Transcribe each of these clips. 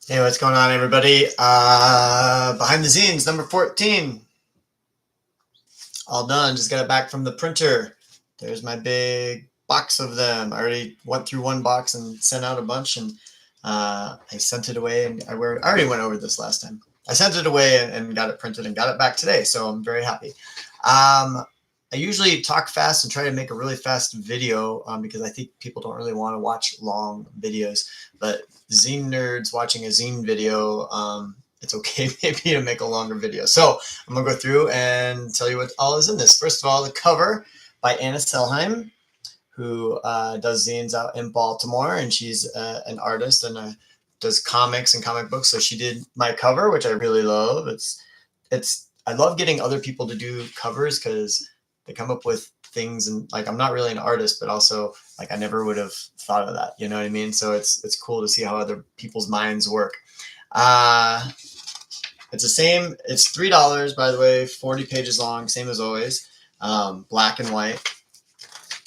Hey, what's going on, everybody? Behind the Zines, number 14. All done. Just got it back from the printer. There's my big box of them. I already went through one box and sent out a bunch, and I sent it away. And I already went over this last time. I sent it away and got it printed and got it back today, so I'm very happy. I usually talk fast and try to make a really fast video because I think people don't really want to watch long videos. But zine nerds watching a zine video, it's okay maybe to make a longer video. So I'm going to go through and tell you what all is in this. First of all, the cover by Anna Selheim, who does zines out in Baltimore, and she's an artist and does comics and comic books. So she did my cover, which I really love. I love getting other people to do covers because they come up with things, and like I'm not really an artist, but also like I never would have thought of that. You know what I mean? So it's cool to see how other people's minds work. It's the same. It's $3, by the way. 40 pages long, same as always. Black and white.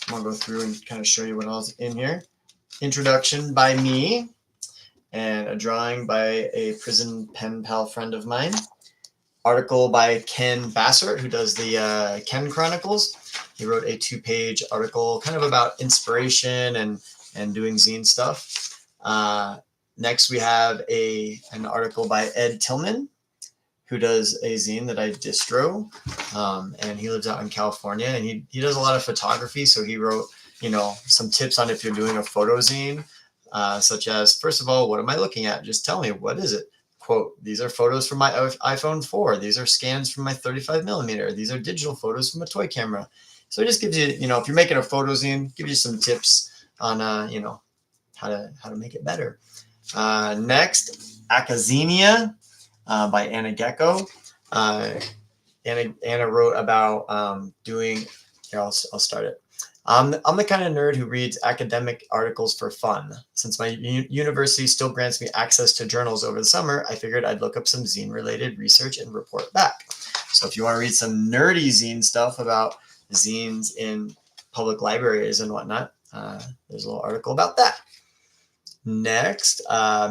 I'm gonna go through and kind of show you what else in here. Introduction by me, and a drawing by a prison pen pal friend of mine. Article by Ken Bassert, who does the Ken Chronicles. He wrote a 2-page article kind of about inspiration and doing zine stuff. Next, we have an article by Ed Tillman, who does a zine that I distro, and he lives out in California, and he does a lot of photography. So he wrote, some tips on if you're doing a photo zine, such as, first of all, what am I looking at? Just tell me, what is it? Quote, these are photos from my iPhone 4. These are scans from my 35 millimeter. These are digital photos from a toy camera. So it just gives you, if you're making a photo zine, gives you some tips on, how to make it better. Next, Acazenia by Anna Gecko. Anna wrote about doing, here, I'll start it. I'm the kind of nerd who reads academic articles for fun. Since my university still grants me access to journals over the summer, I figured I'd look up some zine-related research and report back. So if you want to read some nerdy zine stuff about zines in public libraries and whatnot, there's a little article about that. Next,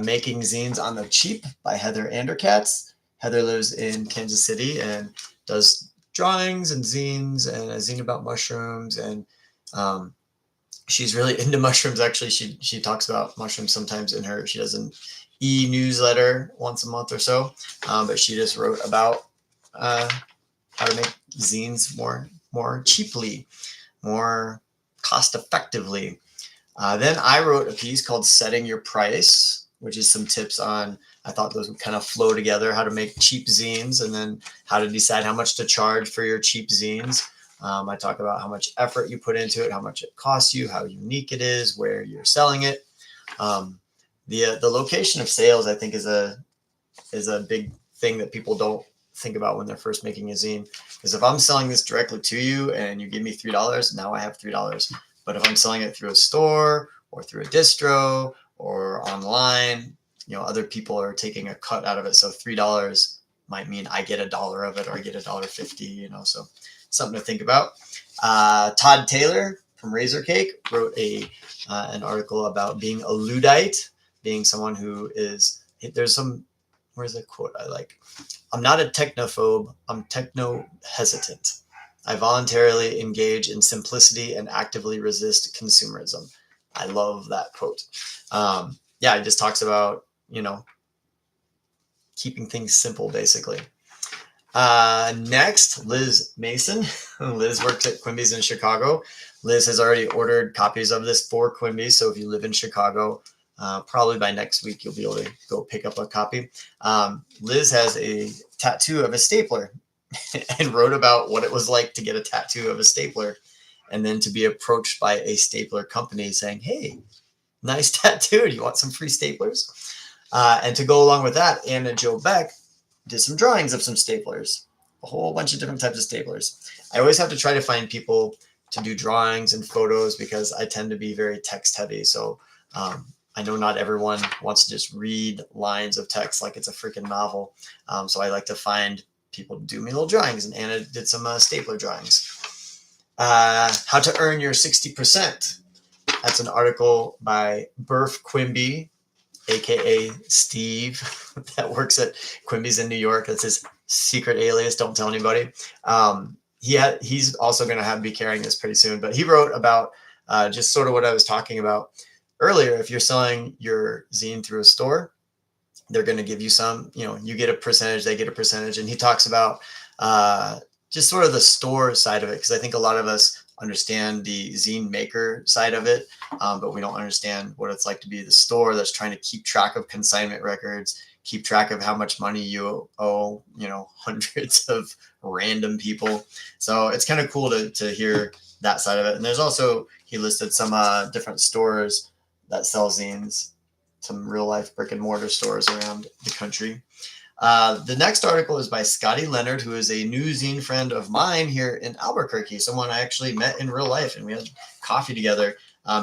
Making Zines on the Cheap by Heather Anderkatz. Heather lives in Kansas City and does drawings and zines and a zine about mushrooms, and she's really into mushrooms. Actually, she talks about mushrooms sometimes she does an e-newsletter once a month or so, but she just wrote about how to make zines more cheaply, more cost effectively. Then I wrote a piece called Setting Your Price, which is some tips on, I thought those would kind of flow together, how to make cheap zines and then how to decide how much to charge for your cheap zines. I talk about how much effort you put into it, how much it costs you, how unique it is, where you're selling it. The location of sales, I think, is a big thing that people don't think about when they're first making a zine. Because if I'm selling this directly to you and you give me $3, now I have $3. But if I'm selling it through a store or through a distro or online, other people are taking a cut out of it. So $3 might mean I get $1 of it, or I get $1.50. So something to think about. Todd Taylor from Razor Cake wrote an article about being a Luddite, being someone who is, where's the quote I like? I'm not a technophobe, I'm techno-hesitant. I voluntarily engage in simplicity and actively resist consumerism. I love that quote. It just talks about, keeping things simple, basically. Next, Liz Mason. Liz works at Quimby's in Chicago. Liz has already ordered copies of this for Quimby. So if you live in Chicago, probably by next week, you'll be able to go pick up a copy. Liz has a tattoo of a stapler and wrote about what it was like to get a tattoo of a stapler and then to be approached by a stapler company saying, hey, nice tattoo. Do you want some free staplers? And to go along with that, Anna Jo Beck did some drawings of some staplers, a whole bunch of different types of staplers. I always have to try to find people to do drawings and photos because I tend to be very text heavy. So I know not everyone wants to just read lines of text like it's a freaking novel. So I like to find people to do me little drawings, and Anna did some stapler drawings. How to Earn Your 60%. That's an article by Burf Quimby, aka Steve, that works at Quimby's in New York. That's his secret alias. Don't tell anybody. He's also going to be carrying this pretty soon. But he wrote about just sort of what I was talking about earlier. If you're selling your zine through a store, they're going to give you some. You get a percentage, they get a percentage, and he talks about just sort of the store side of it, because I think a lot of us understand the zine maker side of it, but we don't understand what it's like to be the store that's trying to keep track of consignment records, keep track of how much money you owe, hundreds of random people. So it's kind of cool to hear that side of it. And there's also, he listed some different stores that sell zines, some real life brick and mortar stores around the country. The next article is by Scotty Leonard, who is a new zine friend of mine here in Albuquerque, someone I actually met in real life, and we had coffee together.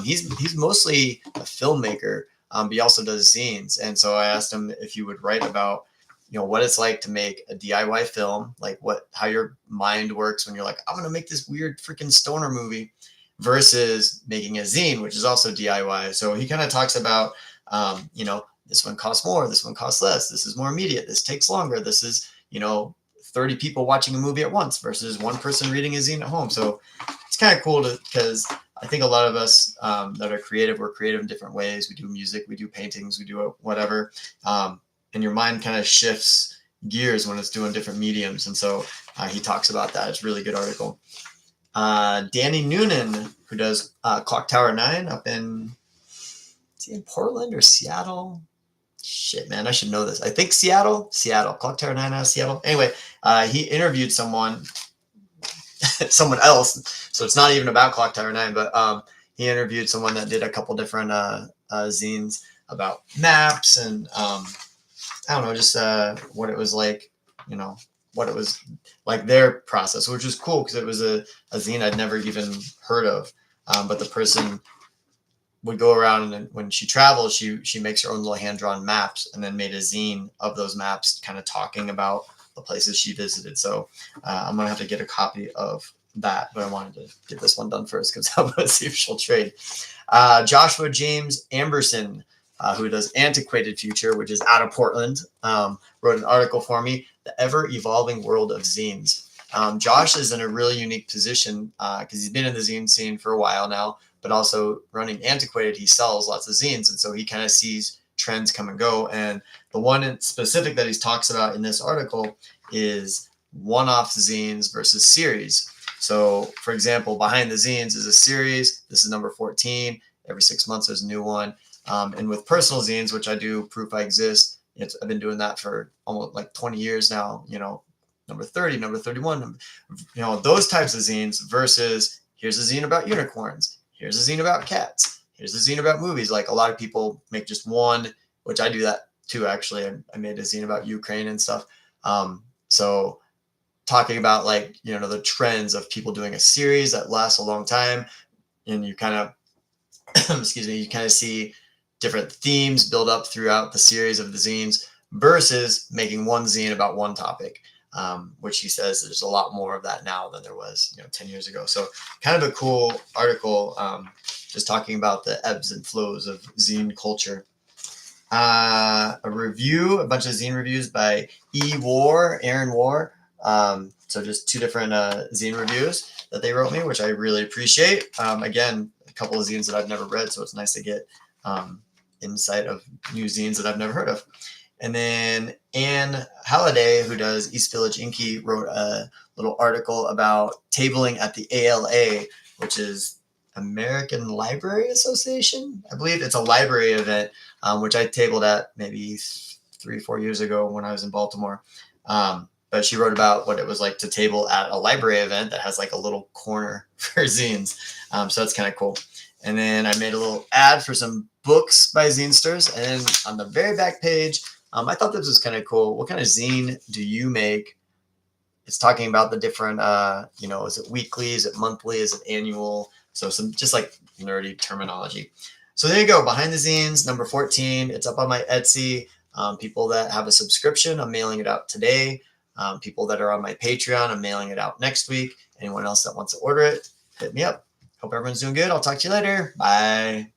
He's mostly a filmmaker, but he also does zines. And so I asked him if he would write about, what it's like to make a DIY film, like how your mind works when you're like, I'm going to make this weird freaking stoner movie, versus making a zine, which is also DIY. So he kind of talks about, this one costs more, this one costs less, this is more immediate, this takes longer, this is 30 people watching a movie at once versus one person reading a zine at home. So it's kind of cool because I think a lot of us that are creative, we're creative in different ways. We do music, we do paintings, we do whatever, and your mind kind of shifts gears when it's doing different mediums. And so he talks about that. It's a really good article. Danny Noonan, who does Clock Tower 9 up in, is he in Portland or Seattle? Shit, man, I should know this. I think Seattle, Clock Tower 9 out of Seattle. Anyway, he interviewed someone else. So it's not even about Clock Tower 9, but he interviewed someone that did a couple different zines about maps and I don't know, just what it was like, what it was like, their process, which was cool because it was a zine I'd never even heard of. But the person would go around, and when she travels, she makes her own little hand-drawn maps, and then made a zine of those maps, kind of talking about the places she visited. So I'm gonna have to get a copy of that, but I wanted to get this one done first because I want to see if she'll trade. Joshua James Amberson, who does Antiquated Future, which is out of Portland, wrote an article for me, The Ever-Evolving World of Zines. Josh is in a really unique position because he's been in the zine scene for a while now, but also running Antiquated, he sells lots of zines. And so he kind of sees trends come and go. And the one in specific that he talks about in this article is one-off zines versus series. So, for example, Behind the Zines is a series. This is number 14. Every 6 months, there's a new one. And with personal zines, which I do, Proof I Exist, I've been doing that for almost like 20 years now, number 30, number 31, those types of zines versus here's a zine about unicorns. Here's a zine about cats. Here's a zine about movies. Like a lot of people make just one, which I do that too, actually. I made a zine about Ukraine and stuff. So talking about the trends of people doing a series that lasts a long time, and you kind of, excuse me, you kind of see different themes build up throughout the series of the zines versus making one zine about one topic, which he says there's a lot more of that now than there was 10 years ago. So kind of a cool article, just talking about the ebbs and flows of zine culture. A bunch of zine reviews by Aaron War. So just two different zine reviews that they wrote me, which I really appreciate. Again, a couple of zines that I've never read, so it's nice to get insight of new zines that I've never heard of. And then Anne Halliday, who does East Village Inky, wrote a little article about tabling at the ALA, which is American Library Association. I believe it's a library event, which I tabled at maybe 3 or 4 years ago when I was in Baltimore. But she wrote about what it was like to table at a library event that has like a little corner for zines. So that's kind of cool. And then I made a little ad for some books by Zinesters. And on the very back page, I thought this was kind of cool. What kind of zine do you make? It's talking about the different, is it weekly? Is it monthly? Is it annual? So some just like nerdy terminology. So there you go. Behind the Zines, number 14. It's up on my Etsy. People that have a subscription, I'm mailing it out today. People that are on my Patreon, I'm mailing it out next week. Anyone else that wants to order it, hit me up. Hope everyone's doing good. I'll talk to you later. Bye.